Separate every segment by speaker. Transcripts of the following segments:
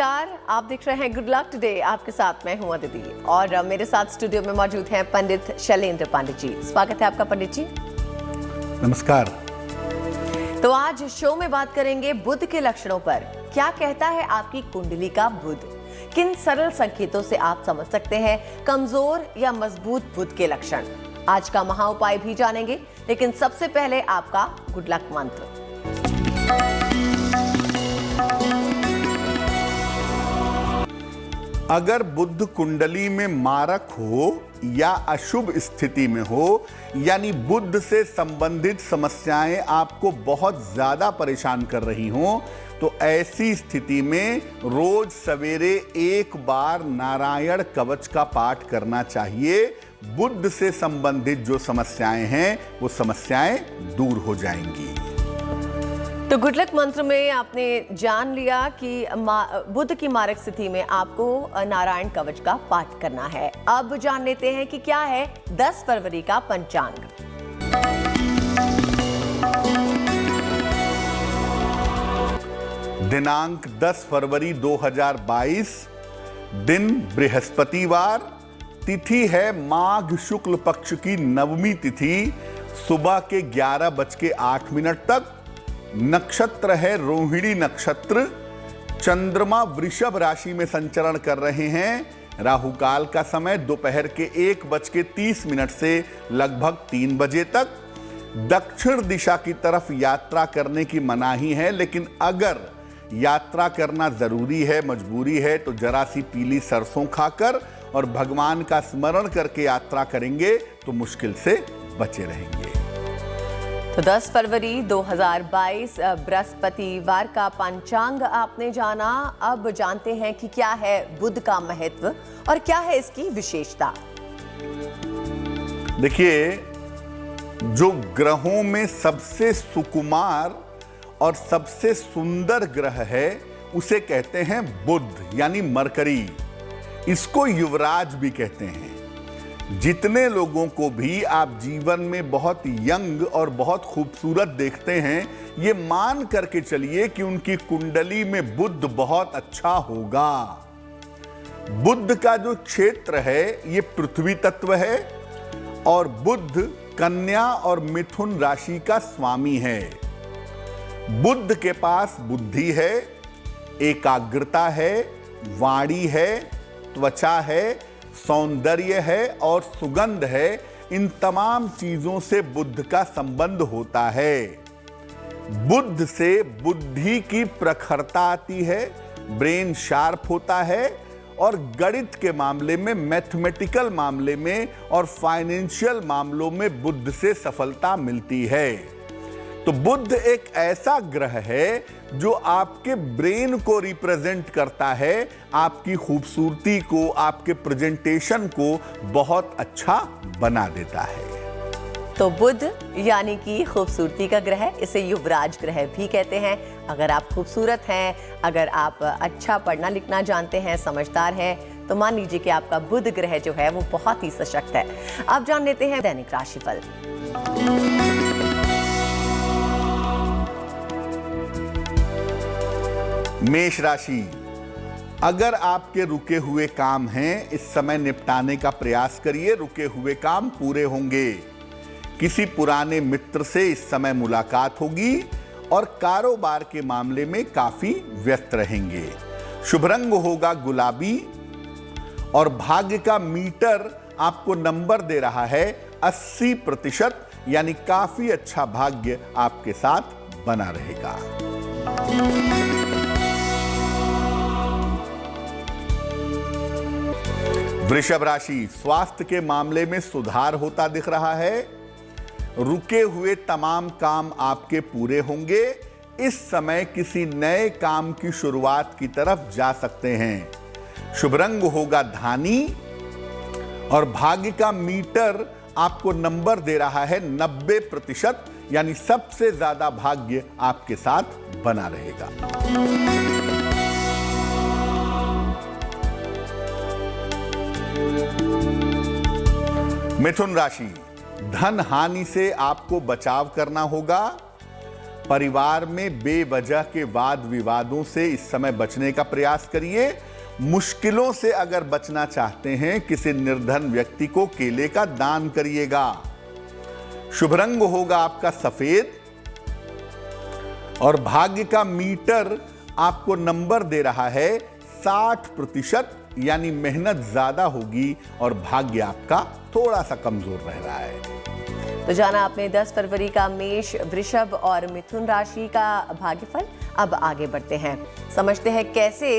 Speaker 1: नमस्कार, आप देख रहे हैं गुड लक टुडे। आपके साथ मैं हूं अदिति और मेरे साथ स्टूडियो में मौजूद हैं पंडित शैलेंद्र पांडे जी। स्वागत है आपका पंडित जी।
Speaker 2: नमस्कार।
Speaker 1: तो आज शो में बात करेंगे बुध के लक्षणों पर। क्या कहता है आपकी कुंडली का बुध? किन सरल संकेतों से आप समझ सकते हैं कमजोर या मजबूत बुध के लक्षण? आज का महा उपाय भी जानेंगे, लेकिन सबसे पहले आपका गुड लक मंत्र।
Speaker 2: अगर बुध कुंडली में मारक हो या अशुभ स्थिति में हो, यानी बुध से संबंधित समस्याएं आपको बहुत ज्यादा परेशान कर रही हों, तो ऐसी स्थिति में रोज सवेरे एक बार नारायण कवच का पाठ करना चाहिए। बुध से संबंधित जो समस्याएं हैं वो समस्याएं दूर हो जाएंगी।
Speaker 1: तो गुड लक मंत्र में आपने जान लिया कि बुध की मारक स्थिति में आपको नारायण कवच का पाठ करना है। अब जान लेते हैं कि क्या है 10 फरवरी का पंचांग।
Speaker 2: दिनांक 10 फरवरी 2022, दिन बृहस्पतिवार, तिथि है माघ शुक्ल पक्ष की नवमी तिथि, सुबह के 11:08 तक। नक्षत्र है रोहिणी नक्षत्र। चंद्रमा वृषभ राशि में संचरण कर रहे हैं। राहु काल का समय दोपहर के 1:30 से लगभग 3 बजे तक। दक्षिण दिशा की तरफ यात्रा करने की मनाही है, लेकिन अगर यात्रा करना जरूरी है, मजबूरी है, तो जरा सी पीली सरसों खाकर और भगवान का स्मरण करके यात्रा करेंगे तो मुश्किल से बचे रहेंगे।
Speaker 1: तो 10 फरवरी 2022 बृहस्पतिवार का पंचांग आपने जाना। अब जानते हैं कि क्या है बुध का महत्व और क्या है इसकी विशेषता।
Speaker 2: देखिए, जो ग्रहों में सबसे सुकुमार और सबसे सुंदर ग्रह है उसे कहते हैं बुध, यानी मरकरी। इसको युवराज भी कहते हैं। जितने लोगों को भी आप जीवन में बहुत यंग और बहुत खूबसूरत देखते हैं, ये मान करके चलिए कि उनकी कुंडली में बुध बहुत अच्छा होगा। बुध का जो क्षेत्र है ये पृथ्वी तत्व है और बुध कन्या और मिथुन राशि का स्वामी है। बुध के पास बुद्धि है, एकाग्रता है, वाणी है, त्वचा है, सौंदर्य है और सुगंध है। इन तमाम चीजों से बुध का संबंध होता है। बुध से बुद्धि की प्रखरता आती है, ब्रेन शार्प होता है और गणित के मामले में, मैथमेटिकल मामले में और फाइनेंशियल मामलों में बुध से सफलता मिलती है। तो बुध एक ऐसा ग्रह है जो आपके ब्रेन को रिप्रेजेंट करता है, आपकी खूबसूरती को, आपके प्रेजेंटेशन को बहुत अच्छा बना देता है।
Speaker 1: तो बुध यानी कि खूबसूरती का ग्रह, इसे युवराज ग्रह भी कहते हैं। अगर आप खूबसूरत हैं, अगर आप अच्छा पढ़ना लिखना जानते हैं, समझदार हैं, तो मान लीजिए कि आपका बुध ग्रह जो है वो बहुत ही सशक्त है। अब जान लेते हैं दैनिक राशिफल।
Speaker 2: मेष राशि, अगर आपके रुके हुए काम हैं, इस समय निपटाने का प्रयास करिए। रुके हुए काम पूरे होंगे। किसी पुराने मित्र से इस समय मुलाकात होगी और कारोबार के मामले में काफी व्यस्त रहेंगे। शुभ रंग होगा गुलाबी और भाग्य का मीटर आपको नंबर दे रहा है 80%, यानी काफी अच्छा भाग्य आपके साथ बना रहेगा। वृषभ राशि, स्वास्थ्य के मामले में सुधार होता दिख रहा है। रुके हुए तमाम काम आपके पूरे होंगे। इस समय किसी नए काम की शुरुआत की तरफ जा सकते हैं। शुभ रंग होगा धानी और भाग्य का मीटर आपको नंबर दे रहा है 90%, यानी सबसे ज्यादा भाग्य आपके साथ बना रहेगा। मिथुन राशि, धन हानि से आपको बचाव करना होगा। परिवार में बेवजह के वाद विवादों से इस समय बचने का प्रयास करिए। मुश्किलों से अगर बचना चाहते हैं, किसी निर्धन व्यक्ति को केले का दान करिएगा। शुभ रंग होगा आपका सफेद और भाग्य का मीटर आपको नंबर दे रहा है 60%, यानी मेहनत ज्यादा होगी और भाग्य आपका थोड़ा सा कमजोर रह रहा है।
Speaker 1: तो जाना आपने 10 फरवरी का मेष, वृषभ और मिथुन राशि का भाग्यफल। अब आगे बढ़ते हैं, समझते हैं कैसे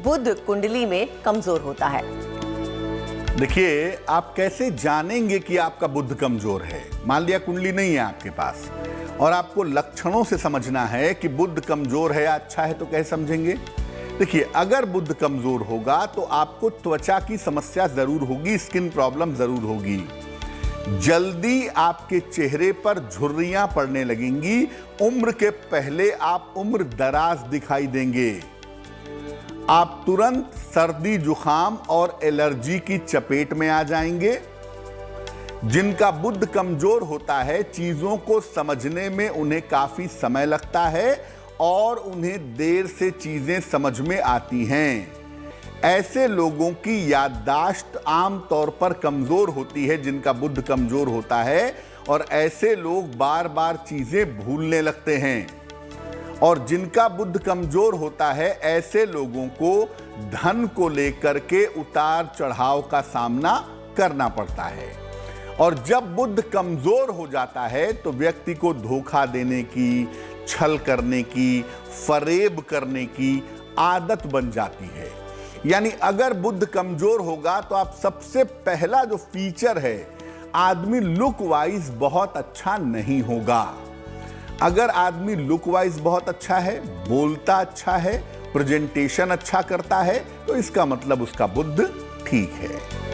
Speaker 1: बुध कुंडली में कमजोर होता है।
Speaker 2: देखिए, आप कैसे जानेंगे कि आपका बुध कमजोर है? मान लिया कुंडली नहीं है आपके पास और आपको लक्षणों से समझना है कि बुध कमजोर है या अच्छा है, तो कैसे समझेंगे? देखिए, अगर बुध कमजोर होगा तो आपको त्वचा की समस्या जरूर होगी, स्किन प्रॉब्लम जरूर होगी। जल्दी आपके चेहरे पर झुर्रियां पड़ने लगेंगी। उम्र के पहले आप उम्र दराज दिखाई देंगे। आप तुरंत सर्दी, जुखाम और एलर्जी की चपेट में आ जाएंगे। जिनका बुध कमजोर होता है, चीजों को समझने में उन्हें काफी समय लगता है और उन्हें देर से चीजें समझ में आती हैं। ऐसे लोगों की याददाश्त आमतौर पर कमजोर होती है जिनका बुध कमजोर होता है, और ऐसे लोग बार बार चीजें भूलने लगते हैं। और जिनका बुध कमजोर होता है, ऐसे लोगों को धन को लेकर के उतार चढ़ाव का सामना करना पड़ता है। और जब बुध कमजोर हो जाता है तो व्यक्ति को धोखा देने की, छल करने की, फरेब करने की आदत बन जाती है। यानी अगर बुध कमजोर होगा तो आप सबसे पहला जो फीचर है, आदमी लुक वाइज बहुत अच्छा नहीं होगा। अगर आदमी लुक वाइज बहुत अच्छा है, बोलता अच्छा है, प्रेजेंटेशन अच्छा करता है, तो इसका मतलब उसका बुध ठीक है।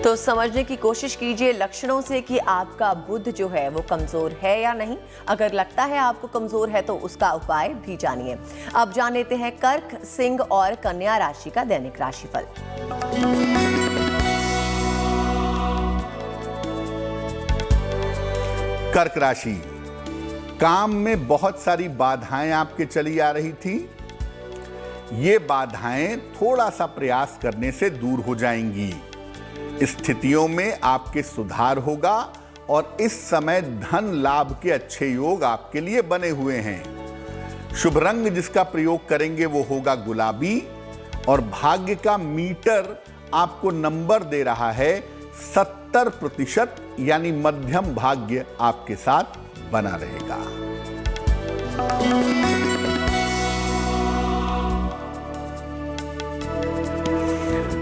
Speaker 1: तो समझने की कोशिश कीजिए लक्षणों से कि आपका बुध जो है वो कमजोर है या नहीं। अगर लगता है आपको कमजोर है तो उसका उपाय भी जानिए। अब जान लेते हैं कर्क, सिंह और कन्या राशि का दैनिक राशिफल।
Speaker 2: कर्क राशि, काम में बहुत सारी बाधाएं आपके चली आ रही थी। ये बाधाएं थोड़ा सा प्रयास करने से दूर हो जाएंगी। स्थितियों में आपके सुधार होगा और इस समय धन लाभ के अच्छे योग आपके लिए बने हुए हैं। शुभ रंग जिसका प्रयोग करेंगे वो होगा गुलाबी और भाग्य का मीटर आपको नंबर दे रहा है 70%, यानी मध्यम भाग्य आपके साथ बना रहेगा।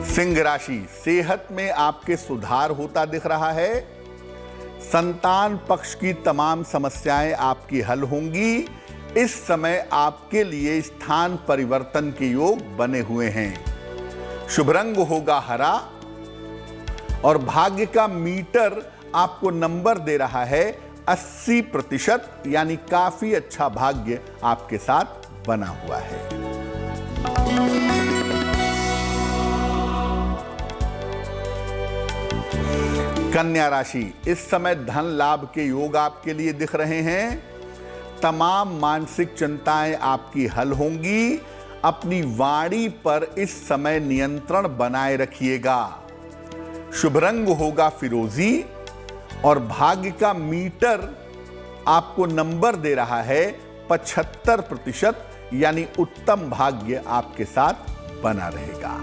Speaker 2: सिंह राशि, सेहत में आपके सुधार होता दिख रहा है। संतान पक्ष की तमाम समस्याएं आपकी हल होंगी। इस समय आपके लिए स्थान परिवर्तन के योग बने हुए हैं। शुभ रंग होगा हरा और भाग्य का मीटर आपको नंबर दे रहा है 80%, यानी काफी अच्छा भाग्य आपके साथ बना हुआ है। कन्या राशि, इस समय धन लाभ के योग आपके लिए दिख रहे हैं। तमाम मानसिक चिंताएं आपकी हल होंगी। अपनी वाणी पर इस समय नियंत्रण बनाए रखिएगा। शुभ रंग होगा फिरोजी और भाग्य का मीटर आपको नंबर दे रहा है 75%, यानी उत्तम भाग्य आपके साथ बना रहेगा।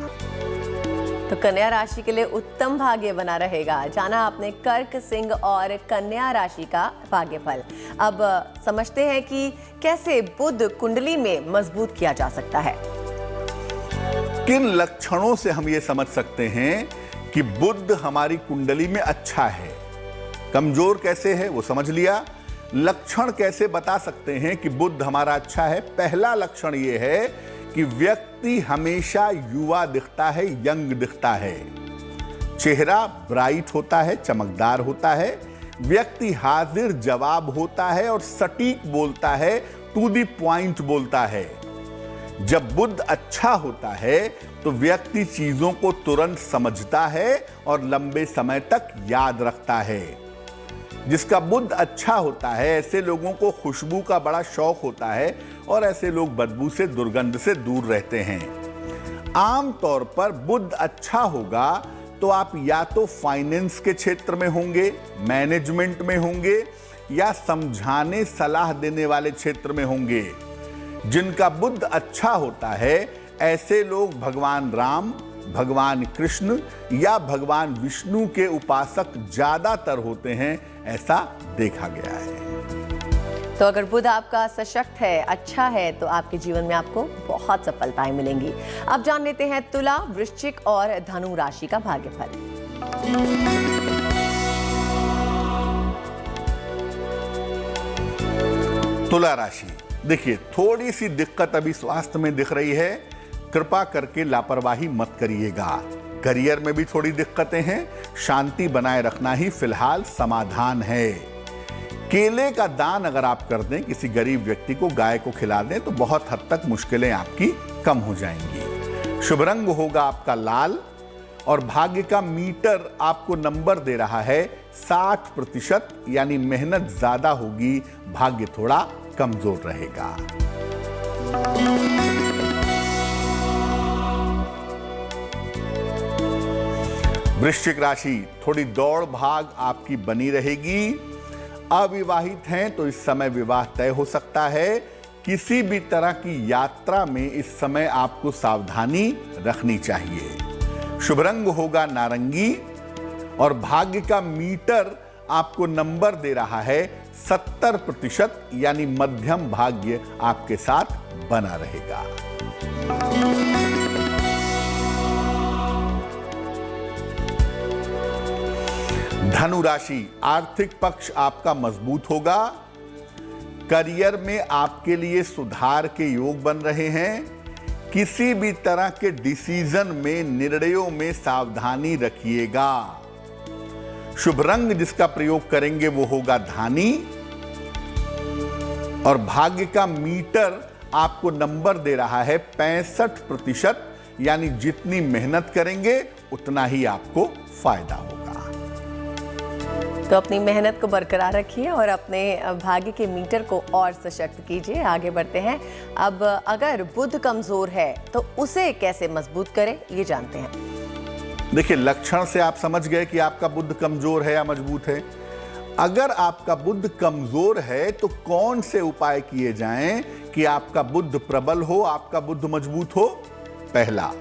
Speaker 1: तो कन्या राशि के लिए उत्तम भाग्य बना रहेगा। जाना आपने कर्क, सिंह और कन्या राशि का भाग्यफल। अब समझते हैं कि कैसे बुध कुंडली में मजबूत किया जा सकता है।
Speaker 2: किन लक्षणों से हम ये समझ सकते हैं कि बुध हमारी कुंडली में अच्छा है? कमजोर कैसे है वो समझ लिया। लक्षण कैसे बता सकते हैं कि बुध हमारा अच्छा है? पहला लक्षण ये है कि व्यक्ति हमेशा युवा दिखता है, यंग दिखता है। चेहरा ब्राइट होता है, चमकदार होता है। व्यक्ति हाजिर जवाब होता है और सटीक बोलता है, टू द पॉइंट बोलता है। जब बुध अच्छा होता है तो व्यक्ति चीजों को तुरंत समझता है और लंबे समय तक याद रखता है। जिसका बुध अच्छा होता है, ऐसे लोगों को खुशबू का बड़ा शौक होता है और ऐसे लोग बदबू से, दुर्गंध से दूर रहते हैं। आमतौर पर बुध अच्छा होगा तो आप या तो फाइनेंस के क्षेत्र में होंगे, मैनेजमेंट में होंगे या समझाने, सलाह देने वाले क्षेत्र में होंगे। जिनका बुध अच्छा होता है ऐसे लोग भगवान राम, भगवान कृष्ण या भगवान विष्णु के उपासक ज्यादातर होते हैं, ऐसा देखा गया है।
Speaker 1: तो अगर बुध आपका सशक्त है, अच्छा है, तो आपके जीवन में आपको बहुत सफलताएं मिलेंगी। अब जान लेते हैं तुला, वृश्चिक और धनु राशि का भाग्यफल।
Speaker 2: तुला राशि, देखिए थोड़ी सी दिक्कत अभी स्वास्थ्य में दिख रही है, कृपा करके लापरवाही मत करिएगा। करियर में भी थोड़ी दिक्कतें हैं, शांति बनाए रखना ही फिलहाल समाधान है। केले का दान अगर आप कर दें, किसी गरीब व्यक्ति को, गाय को खिला दें, तो बहुत हद तक मुश्किलें आपकी कम हो जाएंगी। शुभ रंग होगा आपका लाल और भाग्य का मीटर आपको नंबर दे रहा है 60%, यानी मेहनत ज्यादा होगी, भाग्य थोड़ा कमजोर रहेगा। वृश्चिक राशि, थोड़ी दौड़ भाग आपकी बनी रहेगी। अविवाहित हैं तो इस समय विवाह तय हो सकता है। किसी भी तरह की यात्रा में इस समय आपको सावधानी रखनी चाहिए। शुभ रंग होगा नारंगी और भाग्य का मीटर आपको नंबर दे रहा है 70%, यानी मध्यम भाग्य आपके साथ बना रहेगा। धनु राशि, आर्थिक पक्ष आपका मजबूत होगा। करियर में आपके लिए सुधार के योग बन रहे हैं। किसी भी तरह के डिसीजन में, निर्णयों में सावधानी रखिएगा। शुभ रंग जिसका प्रयोग करेंगे वो होगा धानी और भाग्य का मीटर आपको नंबर दे रहा है 65%, यानी जितनी मेहनत करेंगे उतना ही आपको फायदा होगा।
Speaker 1: तो अपनी मेहनत को बरकरार रखिए और अपने भाग्य के मीटर को और सशक्त कीजिए। आगे बढ़ते हैं। अब अगर बुध कमजोर है तो उसे कैसे मजबूत करें, ये जानते हैं।
Speaker 2: देखिए, लक्षण से आप समझ गए कि आपका बुध कमजोर है या मजबूत है। अगर आपका बुध कमजोर है तो कौन से उपाय किए जाएं कि आपका बुध प्रबल हो, आपका बुध मजबूत हो? पहला,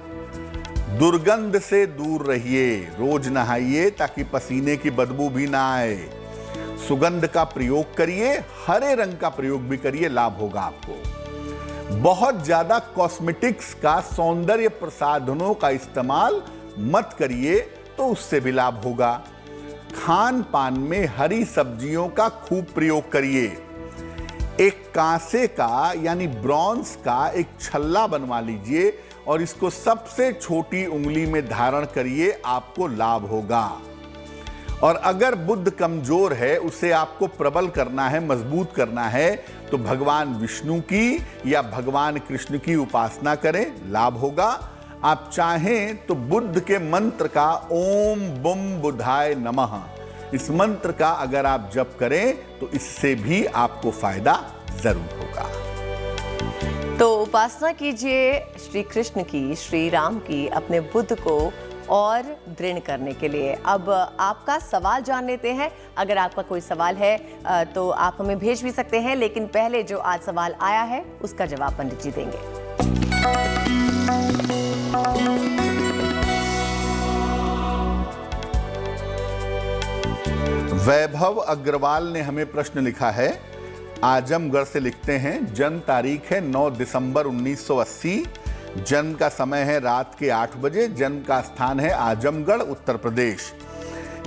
Speaker 2: दुर्गंध से दूर रहिए, रोज नहाइए ताकि पसीने की बदबू भी ना आए। सुगंध का प्रयोग करिए, हरे रंग का प्रयोग भी करिए, लाभ होगा आपको। बहुत ज्यादा कॉस्मेटिक्स का, सौंदर्य प्रसाधनों का इस्तेमाल मत करिए, तो उससे भी लाभ होगा। खान पान में हरी सब्जियों का खूब प्रयोग करिए। एक कांसे का यानी ब्रॉन्ज का एक छल्ला बनवा लीजिए और इसको सबसे छोटी उंगली में धारण करिए, आपको लाभ होगा। और अगर बुध कमजोर है, उसे आपको प्रबल करना है, मजबूत करना है, तो भगवान विष्णु की या भगवान कृष्ण की उपासना करें, लाभ होगा। आप चाहें तो बुध के मंत्र का ओम बुम बुधाय नमः, इस मंत्र का अगर आप जप करें तो इससे भी आपको फायदा जरूर होगा।
Speaker 1: तो उपासना कीजिए श्री कृष्ण की, श्री राम की, अपने बुध को और दृढ़ करने के लिए। अब आपका सवाल जान लेते हैं। अगर आपका कोई सवाल है तो आप हमें भेज भी सकते हैं, लेकिन पहले जो आज सवाल आया है उसका जवाब पंडित जी देंगे।
Speaker 2: वैभव अग्रवाल ने हमें प्रश्न लिखा है, आजमगढ़ से लिखते हैं। जन्म तारीख है 9 दिसंबर 1980, जन्म का समय है रात के 8 बजे, जन्म का स्थान है आजमगढ़, उत्तर प्रदेश।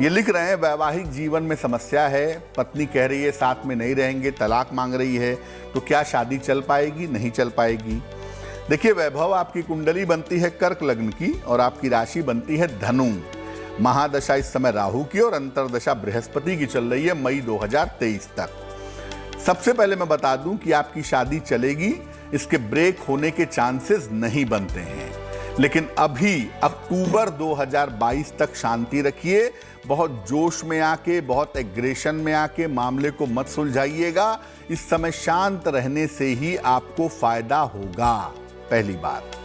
Speaker 2: ये लिख रहे हैं वैवाहिक जीवन में समस्या है, पत्नी कह रही है साथ में नहीं रहेंगे, तलाक मांग रही है, तो क्या शादी चल पाएगी? नहीं चल पाएगी। देखिए वैभव, आपकी कुंडली बनती है कर्क लग्न की और आपकी राशि बनती है धनु। महादशा इस समय राहु की और अंतरदशा बृहस्पति की चल रही है मई 2023 तक। सबसे पहले मैं बता दूं कि आपकी शादी चलेगी, इसके ब्रेक होने के चांसेस नहीं बनते हैं। लेकिन अभी अक्टूबर 2022 तक शांति रखिए। बहुत जोश में आके, बहुत एग्रेशन में आके मामले को मत सुलझाइएगा। इस समय शांत रहने से ही आपको फायदा होगा, पहली बात।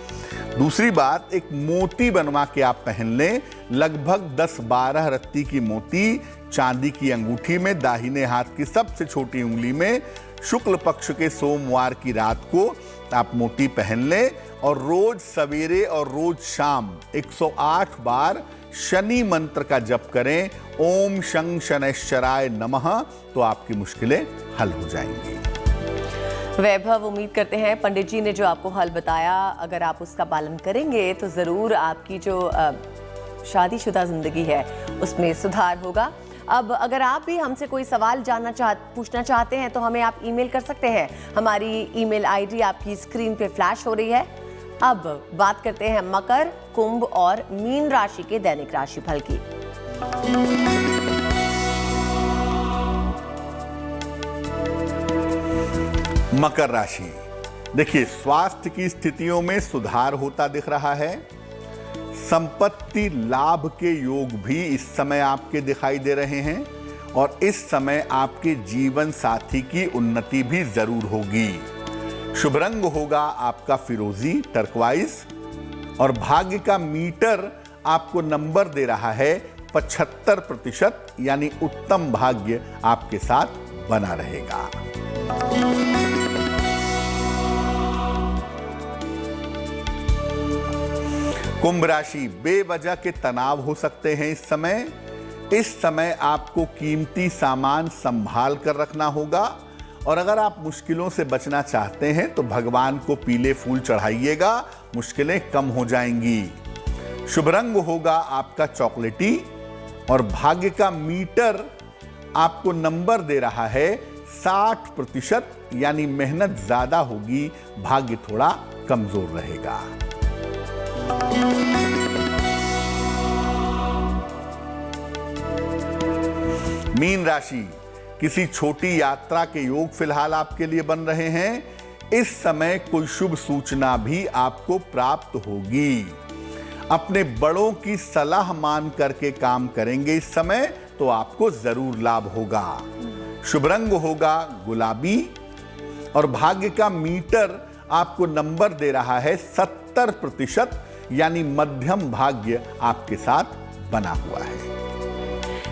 Speaker 2: दूसरी बात, एक मोती बनवा के आप पहन लें, लगभग 10-12 रत्ती की मोती चांदी की अंगूठी में, दाहिने हाथ की सबसे छोटी उंगली में। शुक्ल पक्ष के सोमवार की रात को आप मोती पहन लें और रोज सवेरे और रोज शाम 108 बार शनि मंत्र का जप करें, ओम शं शनैश्चराय नमः, तो आपकी मुश्किलें हल हो जाएंगी।
Speaker 1: वैभव, उम्मीद करते हैं पंडित जी ने जो आपको हल बताया, अगर आप उसका पालन करेंगे तो ज़रूर आपकी जो शादीशुदा ज़िंदगी है उसमें सुधार होगा। अब अगर आप भी हमसे कोई सवाल पूछना चाहते हैं तो हमें आप ईमेल कर सकते हैं। हमारी ईमेल आईडी आपकी स्क्रीन पे फ्लैश हो रही है। अब बात करते हैं मकर, कुंभ और मीन राशि के दैनिक राशिफल की।
Speaker 2: मकर राशि, देखिए स्वास्थ्य की स्थितियों में सुधार होता दिख रहा है। संपत्ति लाभ के योग भी इस समय आपके दिखाई दे रहे हैं और इस समय आपके जीवन साथी की उन्नति भी जरूर होगी। शुभ रंग होगा आपका फिरोजी टर्कवाइज और भाग्य का मीटर आपको नंबर दे रहा है 75%, यानी उत्तम भाग्य आपके साथ बना रहेगा। कुंभ राशि, बेवजह के तनाव हो सकते हैं इस समय। इस समय आपको कीमती सामान संभाल कर रखना होगा और अगर आप मुश्किलों से बचना चाहते हैं तो भगवान को पीले फूल चढ़ाइएगा, मुश्किलें कम हो जाएंगी। शुभ रंग होगा आपका चॉकलेटी और भाग्य का मीटर आपको नंबर दे रहा है 60%, यानी मेहनत ज्यादा होगी, भाग्य थोड़ा कमजोर रहेगा। मीन राशि, किसी छोटी यात्रा के योग फिलहाल आपके लिए बन रहे हैं। इस समय कोई शुभ सूचना भी आपको प्राप्त होगी। अपने बड़ों की सलाह मान करके काम करेंगे इस समय तो आपको जरूर लाभ होगा। शुभ रंग होगा गुलाबी और भाग्य का मीटर आपको नंबर दे रहा है 70%, यानी मध्यम भाग्य आपके साथ बना हुआ है।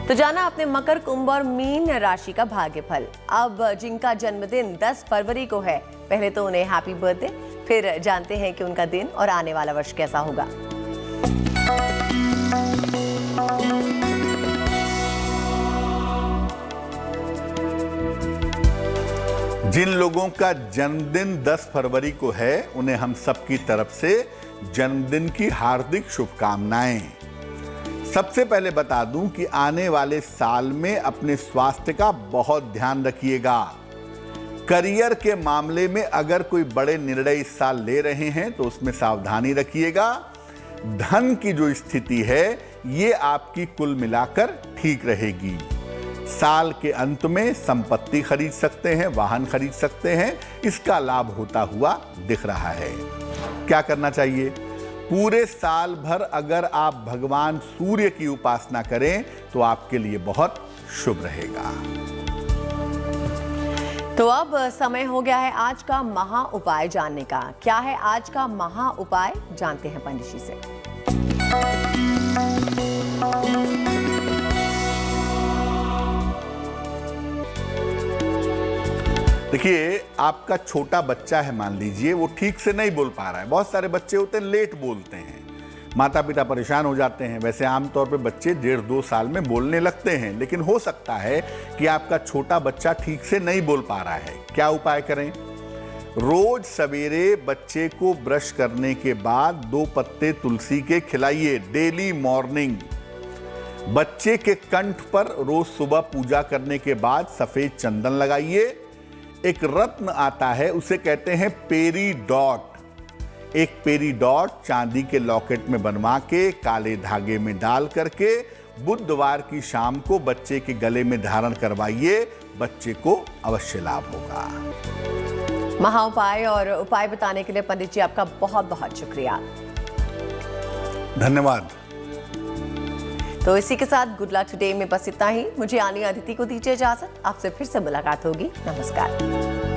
Speaker 1: तो जाना आपने मकर, कुंभ और मीन राशि का भाग्यफल। अब जिनका जन्मदिन 10 फरवरी को है, पहले तो उन्हें हैप्पी बर्थडे, फिर जानते हैं कि उनका दिन और आने वाला वर्ष कैसा होगा।
Speaker 2: जिन लोगों का जन्मदिन 10 फरवरी को है, उन्हें हम सबकी तरफ से जन्मदिन की हार्दिक शुभकामनाएं। सबसे पहले बता दूं कि आने वाले साल में अपने स्वास्थ्य का बहुत ध्यान रखिएगा। करियर के मामले में अगर कोई बड़े निर्णय इस साल ले रहे हैं तो उसमें सावधानी रखिएगा। धन की जो स्थिति है ये आपकी कुल मिलाकर ठीक रहेगी। साल के अंत में संपत्ति खरीद सकते हैं, वाहन खरीद सकते हैं, इसका लाभ होता हुआ दिख रहा है। क्या करना चाहिए? पूरे साल भर अगर आप भगवान सूर्य की उपासना करें तो आपके लिए बहुत शुभ रहेगा।
Speaker 1: तो अब समय हो गया है आज का महा उपाय जानने का। क्या है आज का महा उपाय, जानते हैं पंडित जी से।
Speaker 2: देखिए, आपका छोटा बच्चा है, मान लीजिए वो ठीक से नहीं बोल पा रहा है। बहुत सारे बच्चे होते हैं लेट बोलते हैं, माता पिता परेशान हो जाते हैं। वैसे आमतौर पे बच्चे 1.5-2 साल में बोलने लगते हैं, लेकिन हो सकता है कि आपका छोटा बच्चा ठीक से नहीं बोल पा रहा है। क्या उपाय करें? रोज सवेरे बच्चे को ब्रश करने के बाद 2 पत्ते तुलसी के खिलाइए, डेली मॉर्निंग। बच्चे के कंठ पर रोज सुबह पूजा करने के बाद सफेद चंदन लगाइए। एक रत्न आता है, उसे कहते हैं पेरी डॉट। एक पेरी डॉट चांदी के लॉकेट में बनवा के काले धागे में डाल करके बुधवार की शाम को बच्चे के गले में धारण करवाइए, बच्चे को अवश्य लाभ होगा।
Speaker 1: महा उपाय और उपाय बताने के लिए पंडित जी आपका बहुत बहुत शुक्रिया।
Speaker 2: धन्यवाद।
Speaker 1: तो इसी के साथ गुड लक टुडे में बस इतना ही। मुझे आनी अदिति को दीजिए इजाजत। आपसे फिर से मुलाकात होगी। नमस्कार।